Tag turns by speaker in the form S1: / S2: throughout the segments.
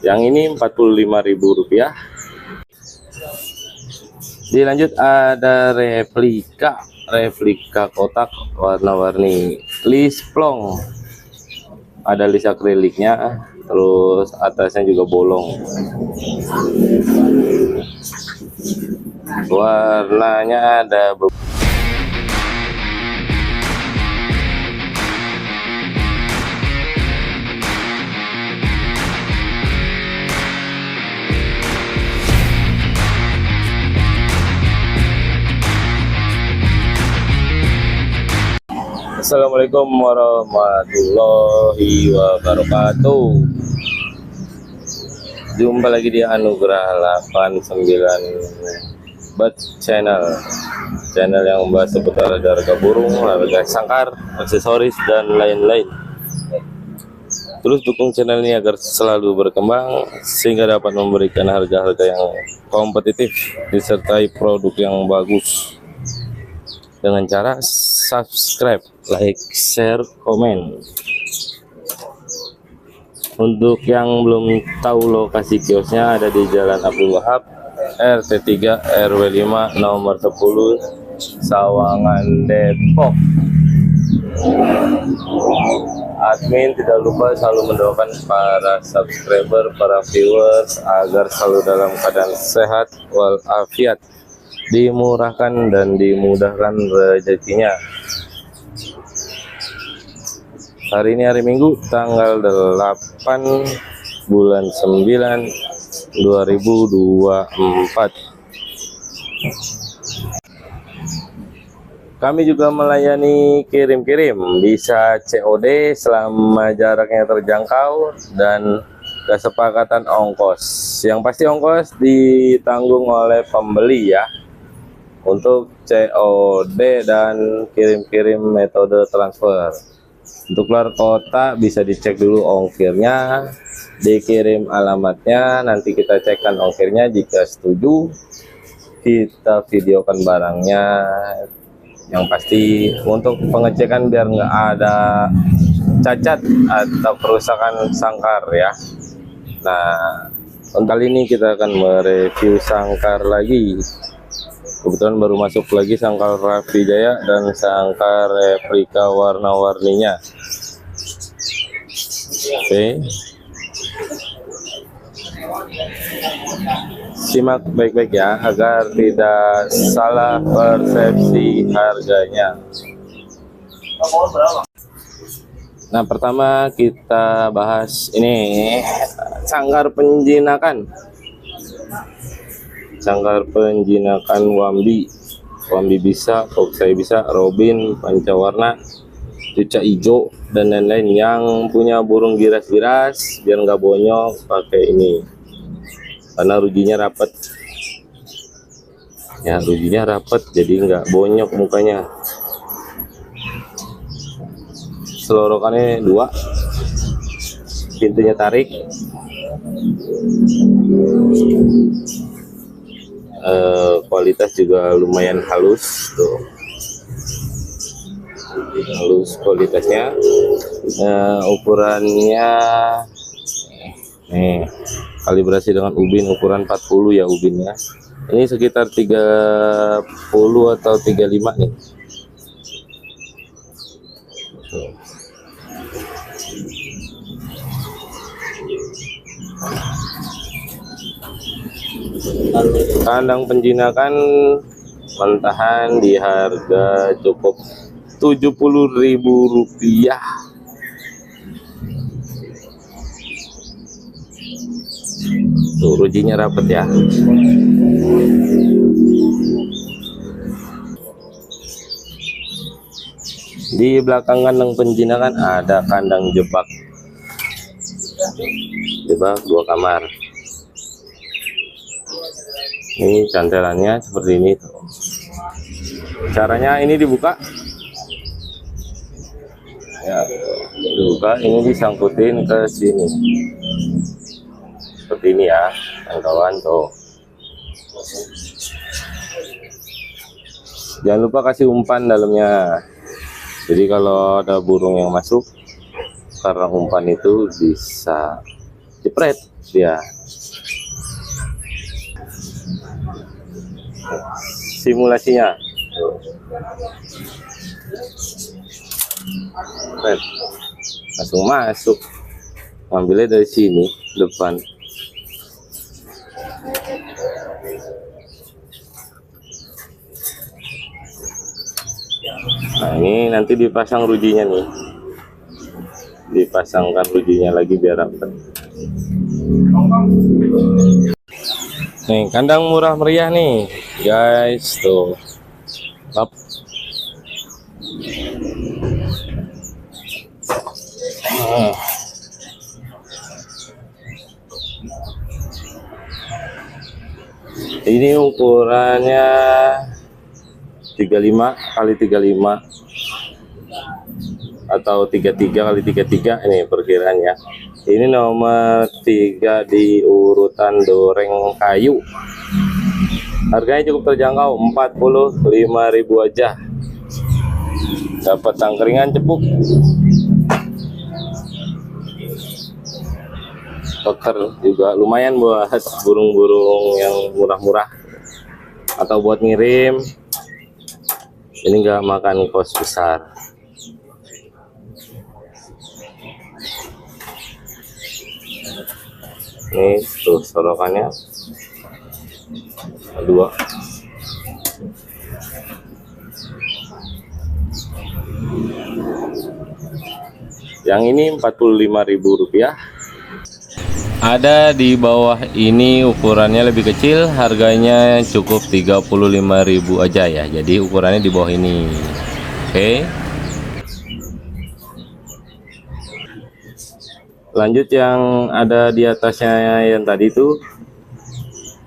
S1: Yang ini Rp45.000. Dilanjut ada replika kotak warna-warni list plong. Ada list akriliknya, terus atasnya juga bolong. Warnanya ada Assalamualaikum warahmatullahi wabarakatuh. Jumpa lagi di Anugerah 89 Bird Channel yang membahas seputar harga burung, harga sangkar, aksesoris, dan lain-lain. Terus dukung channel ini agar selalu berkembang sehingga dapat memberikan harga-harga yang kompetitif disertai produk yang bagus dengan cara subscribe, like, share, komen. Untuk yang belum tahu lokasi kiosnya, ada di Jalan Abdul Wahab, RT 3 RW 5 nomor 10 Sawangan, Depok. Admin tidak lupa selalu mendoakan para subscriber, para viewers agar selalu dalam keadaan sehat walafiat, dimurahkan dan dimudahkan rezekinya. Hari ini hari Minggu tanggal 8 bulan 9 2024. Kami juga melayani kirim-kirim, bisa COD selama jaraknya terjangkau dan kesepakatan ongkos. Yang pasti ongkos ditanggung oleh pembeli ya. Untuk COD dan kirim-kirim metode transfer. Untuk luar kota bisa dicek dulu ongkirnya, dikirim alamatnya, nanti kita cekkan ongkirnya. Jika setuju, kita videokan barangnya. Yang pasti untuk pengecekan biar nggak ada cacat atau kerusakan sangkar ya. Nah, untuk kali ini kita akan mereview sangkar lagi. Kebetulan baru masuk lagi sangkar Raffi Jaya dan sangkar replika warna-warninya. Oke, simak baik-baik ya agar tidak salah persepsi harganya. Nah, pertama kita bahas ini sangkar penjinakan. Sangkar penjinakan Wambi bisa, Foxai bisa, Robin, pancawarna, cuca hijau, dan lain-lain. Yang punya burung giras-giras biar nggak bonyok pakai ini, karena rujinya rapet ya, jadi nggak bonyok mukanya. Selorokannya 2, pintunya tarik. Kualitas juga lumayan halus tuh, halus kualitasnya. Ukurannya nih, kalibrasi dengan ubin ukuran 40 ya ubinnya. Ini sekitar 30 atau 35 nih. Kandang penjinakan mentahan di harga cukup Rp70.000. Tuh rujinya rapet ya. Di belakang kandang penjinakan ada kandang jebak 2 kamar. Ini cantelannya seperti ini tuh. Caranya ini dibuka ya, dibuka, ini disangkutin ke sini seperti ini ya kawan-kawan tuh. Jangan lupa kasih umpan dalamnya. Jadi kalau ada burung yang masuk karena umpan itu bisa jepret dia. Simulasinya jepret. Langsung masuk, ambilnya dari sini depan. Nah, ini nanti dipasang rujinya nih, dipasangkan rujinya lagi biar rapat. Nih kandang murah meriah nih guys, tuh up. Ini ukurannya 35 kali 35 atau 33 kali 33, ini perkiraannya. Ini nomor 3 di urutan doreng kayu. Harganya cukup terjangkau, 45.000 aja. Dapat tangkringan cepuk. Dokter juga lumayan buat burung-burung yang murah-murah atau buat ngirim. Ini enggak makan kos besar. Ini tuh sorokannya 2. Yang ini Rp45.000. Ada di bawah ini ukurannya lebih kecil, harganya cukup Rp35.000 aja ya. Jadi ukurannya di bawah ini. Oke. Lanjut yang ada di atasnya yang tadi itu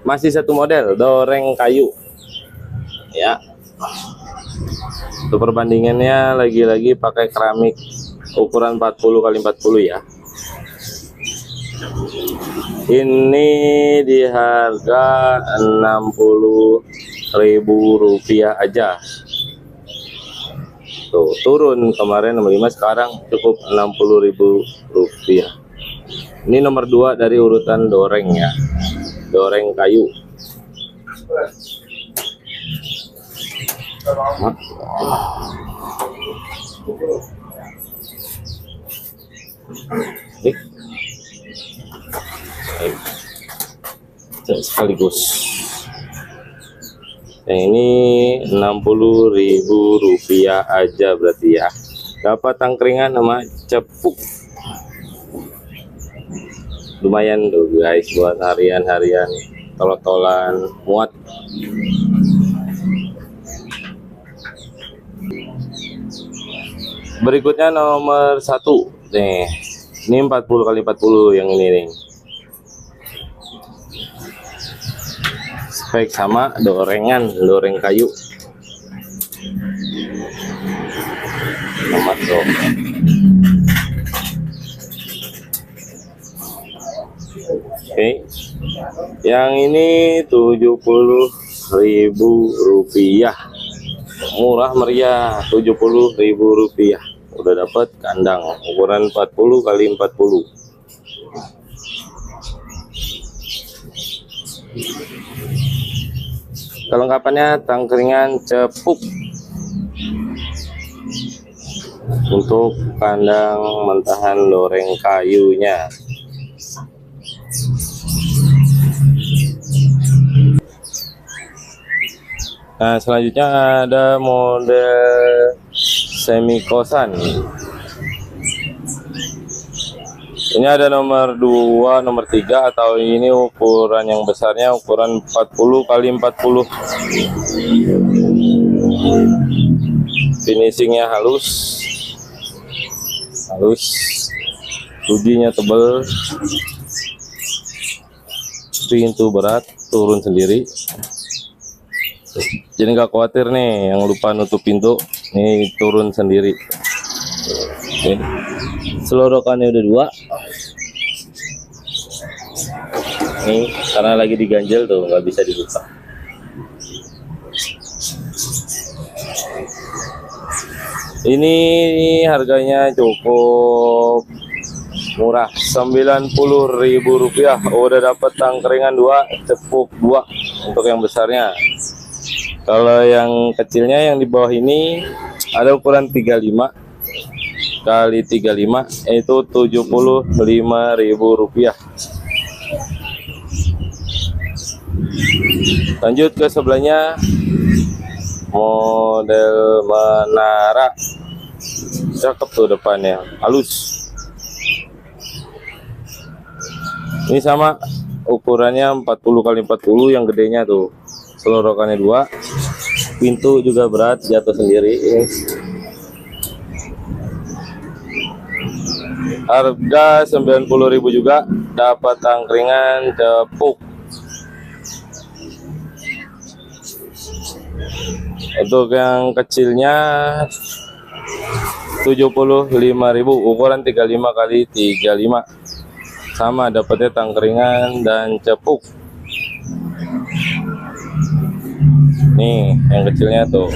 S1: masih satu model, doreng kayu. Ya. Untuk perbandingannya lagi-lagi pakai keramik ukuran 40 kali 40 ya. Ini di harga Rp60.000 aja. Tuh, turun kemarin 65, sekarang cukup Rp60.000. Ini nomor 2 dari urutan doreng ya, doreng kayu. Sekaligus. Yang ini Rp60.000 aja berarti ya. Dapat tangkringan sama cepuk. Lumayan tuh guys buat harian-harian, tol-tolan muat. Berikutnya nomor 1 nih. Ini 40 kali 40 yang ini nih. Spek sama dorengan, doreng kayu. Sama tuh. Oke. Yang ini Rp70.000. Murah meriah, Rp70.000. Udah dapat kandang ukuran 40 kali 40. Kelengkapannya tangkringan cepuk untuk kandang mentahan doreng kayunya. Nah, selanjutnya ada model semi kosan. Ini ada nomor 2, nomor 3, atau ini ukuran yang besarnya ukuran 40 kali 40. Finishingnya halus, rujinya tebal, pintu berat, turun sendiri. Jadi nggak khawatir nih yang lupa nutup pintu, nih turun sendiri. Oke. Selorokannya udah 2. Nih karena lagi diganjel tuh nggak bisa dibuka. Ini harganya cukup murah, Rp90.000. Udah dapat tangkringan 2, cepuk 2 untuk yang besarnya. Kalau yang kecilnya yang di bawah ini ada ukuran 35 kali 35, itu Rp75.000. Lanjut ke sebelahnya, model menara, cakep tuh depannya, halus. Ini sama ukurannya 40 kali 40, yang gedenya tuh selorokannya 2, pintu juga berat, jatuh sendiri. Harga 90.000 juga, dapat tangkringan cepuk. Untuk yang kecilnya 75.000, ukuran 35 kali 35, sama dapatnya tangkringan dan cepuk. Nih yang kecilnya tuh.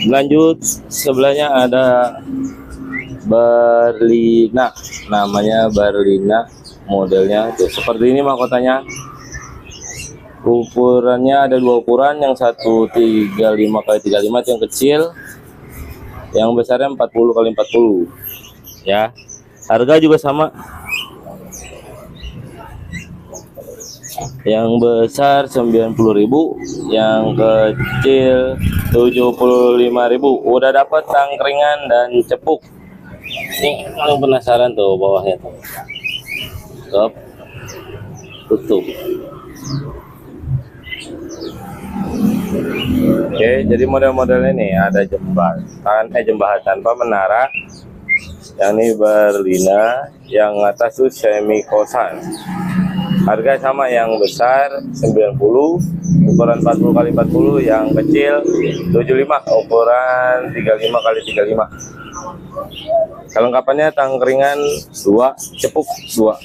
S1: Lanjut sebelahnya ada berlina, namanya berlina, modelnya tuh seperti ini mahkotanya. Ukurannya ada 2 ukuran, yang satu 35 kali 35 itu yang kecil, yang besarnya 40 kali 40 ya. Harga juga sama, yang besar 90.000, yang kecil 75.000. Udah dapat tangkringan dan cepuk. Nih kalau penasaran tuh bawahnya tuh, tutup. Oke, jadi model-modelnya nih ada jembatan tanpa menara, yang ini berlina, yang atas tuh semi kosan. Harga sama, yang besar 90, ukuran 40 kali 40, yang kecil 75, ukuran 35 kali 35. Kelengkapannya tangkringan 2, cepuk 2.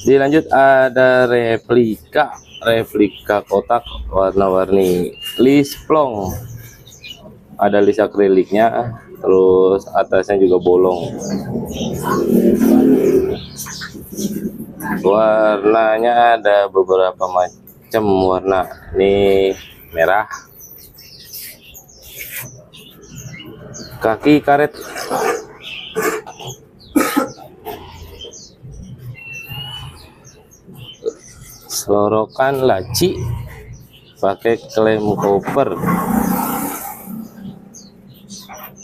S1: Dilanjut ada replika kotak warna-warni lisplong, ada list akriliknya, terus atasnya juga bolong. Warnanya ada beberapa macam warna, ini merah, kaki karet, selorokan laci pakai klem koper.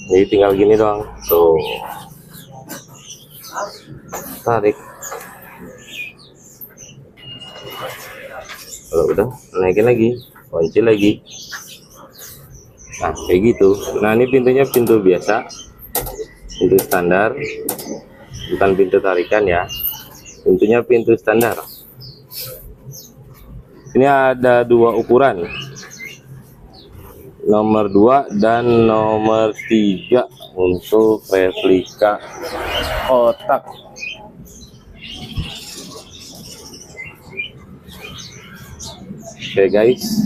S1: Jadi tinggal gini doang tuh, tarik. Kalau udah naikin lagi, kunci lagi. Nah kayak gitu. Nah ini pintunya pintu biasa, pintu standar, bukan pintu tarikan ya, pintunya pintu standar. Ini ada 2 ukuran, nomor 2 dan nomor 3 untuk replika kotak. Oke guys,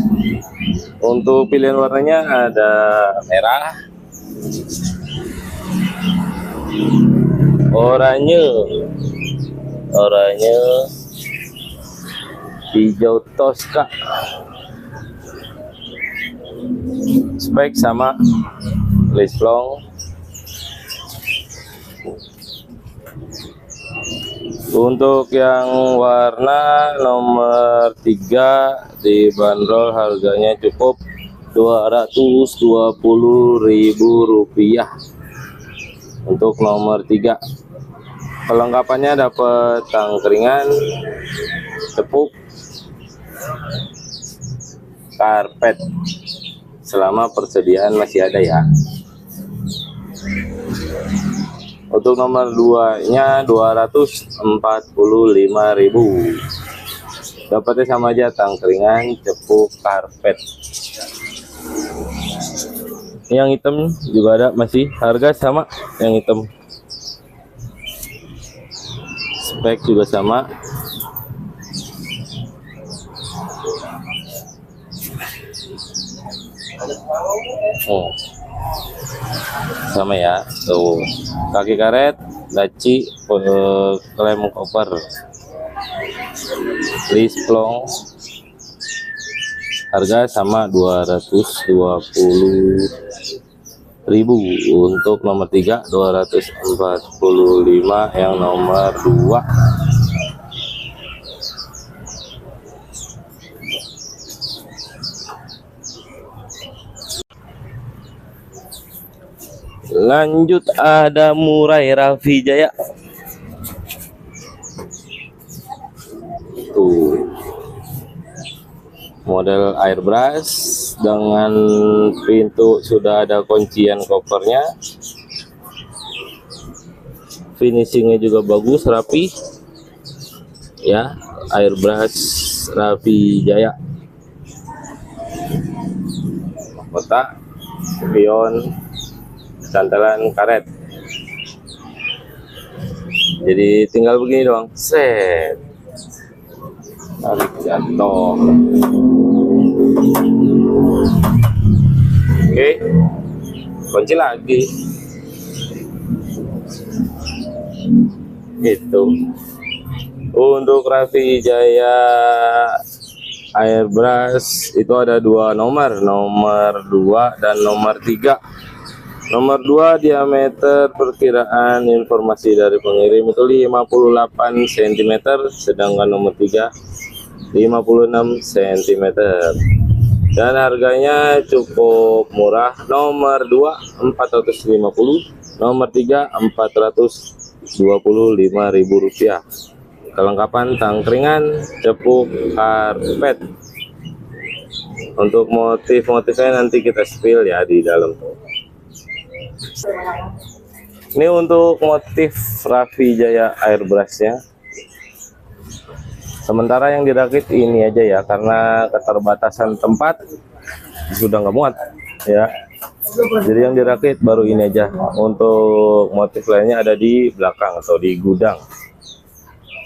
S1: untuk pilihan warnanya ada merah, oranye, hijau toska, spek sama lisplong. Untuk yang warna nomor 3 dibanderol harganya cukup Rp220.000 untuk nomor 3. Kelengkapannya dapat tangkringan, cepuk, karpet, selama persediaan masih ada ya. Untuk nomor 2 nya Rp245.000. Dapatnya sama aja, tangkringan, cepuk, karpet. Yang hitam juga ada, masih harga sama yang hitam. spek juga sama. Oh, sama ya. Tuh, kaki karet, laci, klem koper, list plong, harga sama 220.000. Untuk nomor 3 245, yang nomor 2 lanjut. Ada Murai Raffi Jaya tuh, model airbrush dengan pintu sudah ada kuncian kopernya, finishingnya juga bagus, rapi ya. Airbrush Raffi Jaya, kotak, spion, cantelan karet. Jadi tinggal begini doang, set, tarik jatuh. Oke, kunci lagi. Itu untuk Raffi Jaya airbrush itu ada 2 nomor, nomor 2 dan nomor 3. Nomor 2 diameter perkiraan informasi dari pengirim itu 58 cm, sedangkan nomor 3 56 cm. Dan harganya cukup murah. Nomor 2 450, nomor 3 425.000 rupiah. Kelengkapan tangkringan, cepuk, karpet. Untuk motif-motifnya nanti kita spill ya di dalam tuh. Ini untuk motif Raffi Jaya airbrushnya. Sementara yang dirakit ini aja ya, karena keterbatasan tempat sudah nggak muat ya. Jadi yang dirakit baru ini aja. Untuk motif lainnya ada di belakang atau di gudang.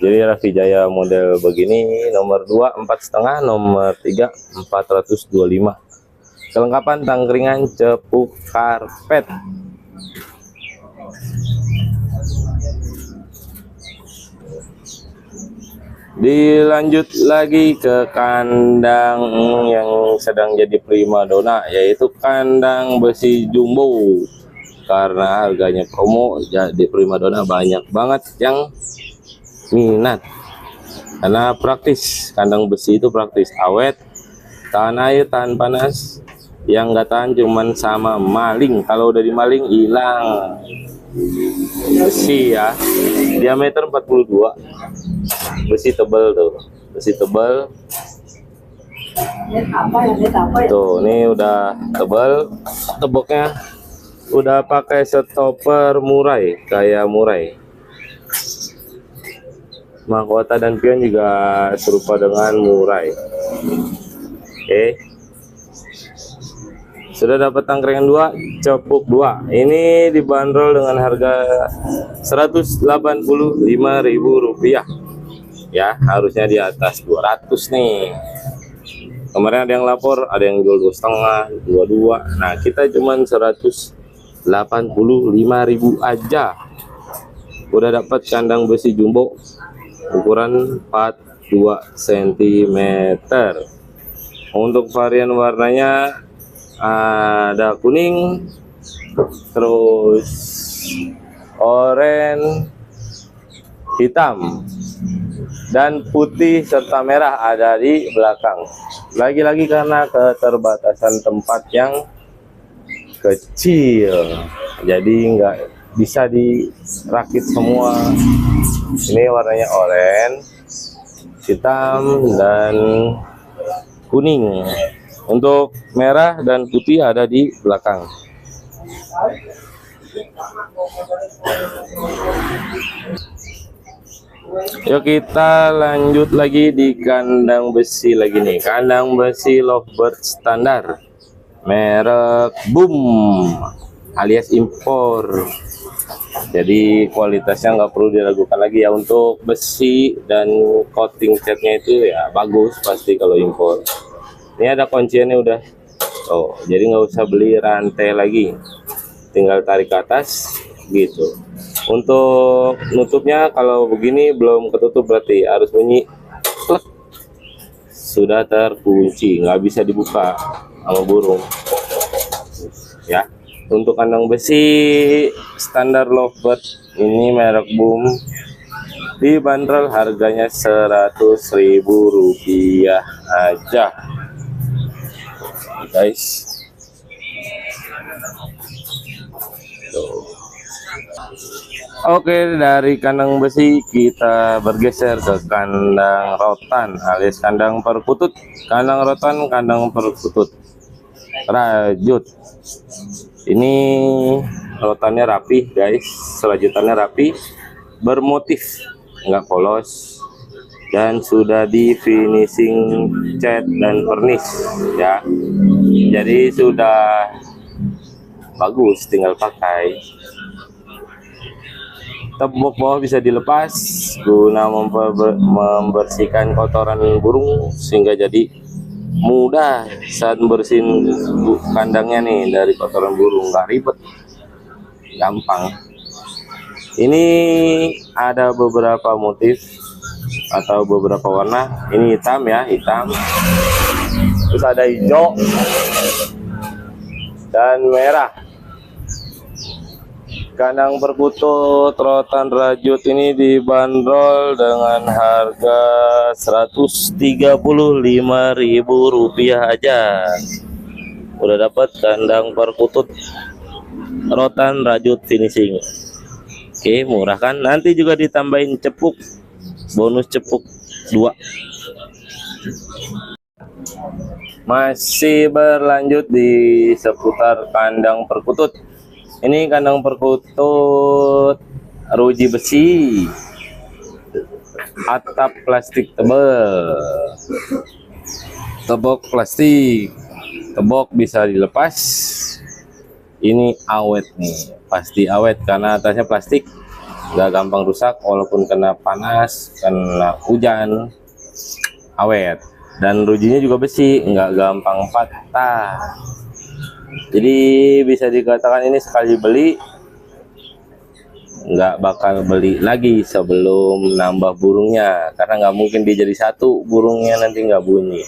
S1: Jadi Raffi Jaya model begini, nomor 2 4,5, nomor 3 425. Kelengkapan tangkringan, cepuk, karpet. Dilanjut lagi ke kandang yang sedang jadi primadona, yaitu kandang besi jumbo. Karena harganya promo, jadi primadona banyak banget yang minat. Karena praktis, kandang besi itu praktis, awet, tahan air, tahan panas. Yang nggak tahan cuman sama maling. Kalau udah dimaling hilang. Besi ya, diameter 42, besi tebal tuh, besi tebal tuh. Ini udah tebal, teboknya udah pakai stopper murai, kayak murai. Mahkota dan pion juga serupa dengan murai. Oke. Sudah dapat tangkringan 2, cepuk 2. Ini dibanderol dengan harga 185.000 rupiah. Ya, harusnya di atas 200 nih. Kemarin ada yang lapor, ada yang jual 2,5, 22. Nah, kita cuman 185.000 aja. Udah dapat kandang besi jumbo ukuran 42 cm. Untuk varian warnanya ada kuning, terus oranye, hitam, dan putih serta merah ada di belakang. Lagi-lagi karena keterbatasan tempat yang kecil, jadi nggak bisa dirakit semua. Ini warnanya oranye, hitam, dan kuning. Untuk merah dan putih ada di belakang. Yuk kita lanjut lagi di kandang besi lagi nih. Kandang besi lovebird standar, merek Boom. alias impor. Jadi kualitasnya nggak perlu diragukan lagi ya. Untuk besi dan coating catnya itu ya bagus pasti kalau impor. Ini ada kunciannya udah. Oh, jadi nggak usah beli rantai lagi, tinggal tarik ke atas gitu. Untuk nutupnya kalau begini belum ketutup berarti harus bunyi klek. Sudah terkunci, nggak bisa dibuka sama burung ya. Untuk kandang besi standar lovebird ini merek Boom dibanderol harganya Rp100.000 aja guys. Tuh. Oke, dari kandang besi kita bergeser ke kandang rotan alias kandang perkutut. Kandang rotan, kandang perkutut rajut. Ini rotannya rapi guys, serajutannya rapi, bermotif, nggak polos, dan sudah di finishing cat dan vernis ya. Jadi sudah bagus, tinggal pakai. Tembok bawah bisa dilepas guna membersihkan kotoran burung sehingga jadi mudah saat bersihin kandangnya nih dari kotoran burung, nggak ribet, gampang. Ini ada beberapa motif atau beberapa warna. Ini hitam ya, hitam, terus ada hijau dan merah. Kandang perkutut rotan rajut ini dibanderol dengan harga Rp135.000 aja. Udah dapat kandang perkutut rotan rajut finishing. Oke, murah kan? Nanti juga ditambahin cepuk, bonus cepuk 2. Masih berlanjut di seputar kandang perkutut. Ini kandang perkutut ruji besi, atap plastik tebal, tembok plastik, tembok bisa dilepas. Ini awet nih, pasti awet karena atasnya plastik, nggak gampang rusak walaupun kena panas, kena hujan, awet. Dan rujinya juga besi, nggak gampang patah. Jadi bisa dikatakan ini sekali beli nggak bakal beli lagi sebelum nambah burungnya, karena nggak mungkin dia jadi satu burungnya nanti nggak bunyi.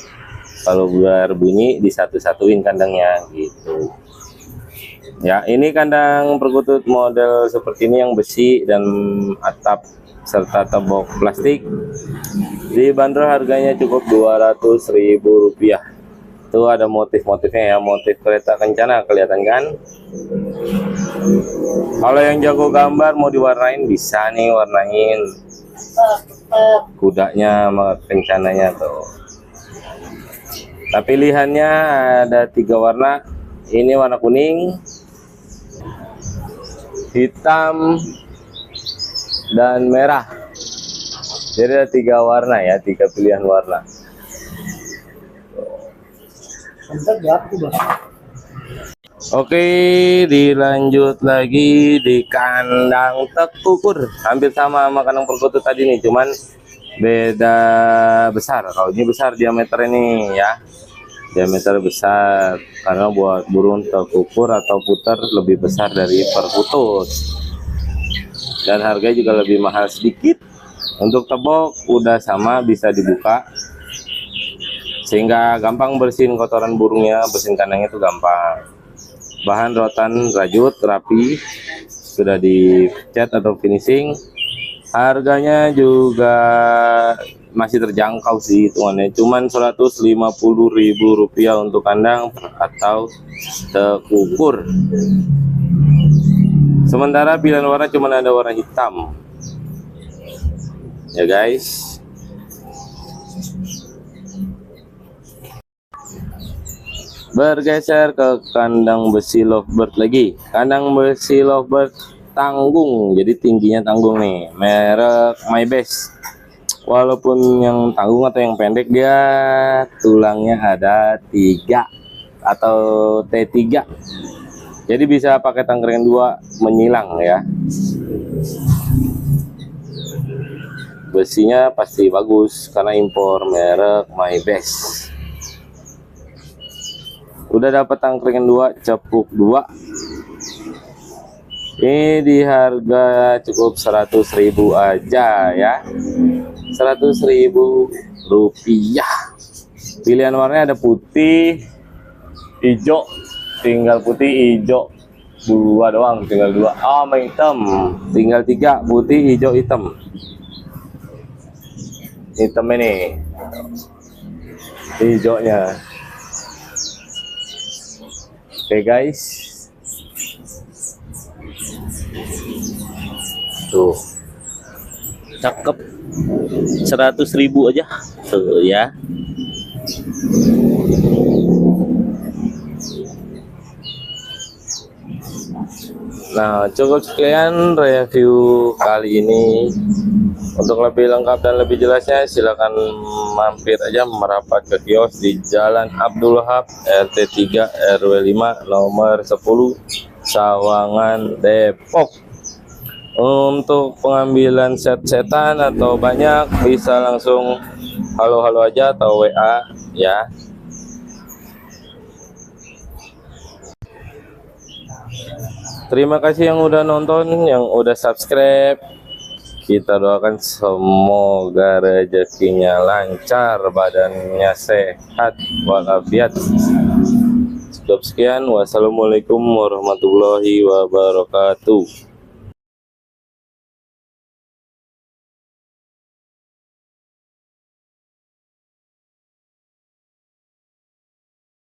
S1: Kalau biar bunyi disatu-satuin kandangnya gitu ya. Ini kandang perkutut model seperti ini yang besi dan atap serta tembok plastik, dibanderol harganya cukup Rp200.000. Tuh ada motif-motifnya ya, motif kereta kencana, kelihatan kan? Kalau yang jago gambar mau diwarnain bisa nih, warnain kudanya sama kencananya tuh. Tapi pilihannya ada 3 warna. Ini warna kuning, hitam, dan merah. Jadi ada 3 warna ya, 3 pilihan warna. Oke, dilanjut lagi di kandang tekukur. Hampir sama kandang perkutut tadi nih, cuman beda besar. Kalau ini besar diameter ini ya, diameter besar karena buat burung tekukur atau puter lebih besar dari perkutut, dan harganya juga lebih mahal sedikit. Untuk tembok udah sama, bisa dibuka sehingga gampang bersihin kotoran burungnya, bersihin kandangnya itu gampang. Bahan rotan rajut rapi, sudah dicat atau finishing. Harganya juga masih terjangkau sih hitungannya, cuman Rp150.000 untuk kandang atau tekukur. Sementara pilihan warna cuma ada warna hitam ya guys. Bergeser ke kandang besi lovebird lagi. Kandang besi lovebird tanggung, jadi tingginya tanggung nih, merek My Best. Walaupun yang tanggung atau yang pendek, dia tulangnya ada 3 atau T3. Jadi bisa pakai tangkringan 2 menyilang ya. Besinya pasti bagus karena impor, merek My Best. Udah dapat tangkringan 2, cepuk 2. Ini di harga cukup 100.000 aja ya. 100.000 rupiah. Pilihan warnanya ada putih, hijau, tinggal putih, hijau 2 doang, tinggal 2. Oh, sama hitam, tinggal 3, putih, hijau, hitam. Hitam ini, hijaunya. Oke guys, tuh cakep, 100.000 aja tuh ya. Nah, cukup sekian review kali ini. Untuk lebih lengkap dan lebih jelasnya silahkan mampir aja merapat ke kios di Jalan Abdul Wahab RT 3 RW 5 nomor 10 Sawangan, Depok. Untuk pengambilan set-setan atau banyak bisa langsung halo-halo aja atau WA ya. Terima kasih yang udah nonton, yang udah subscribe. Kita doakan semoga rezekinya lancar, badannya sehat walafiat. Cukup sekian, wassalamualaikum warahmatullahi wabarakatuh.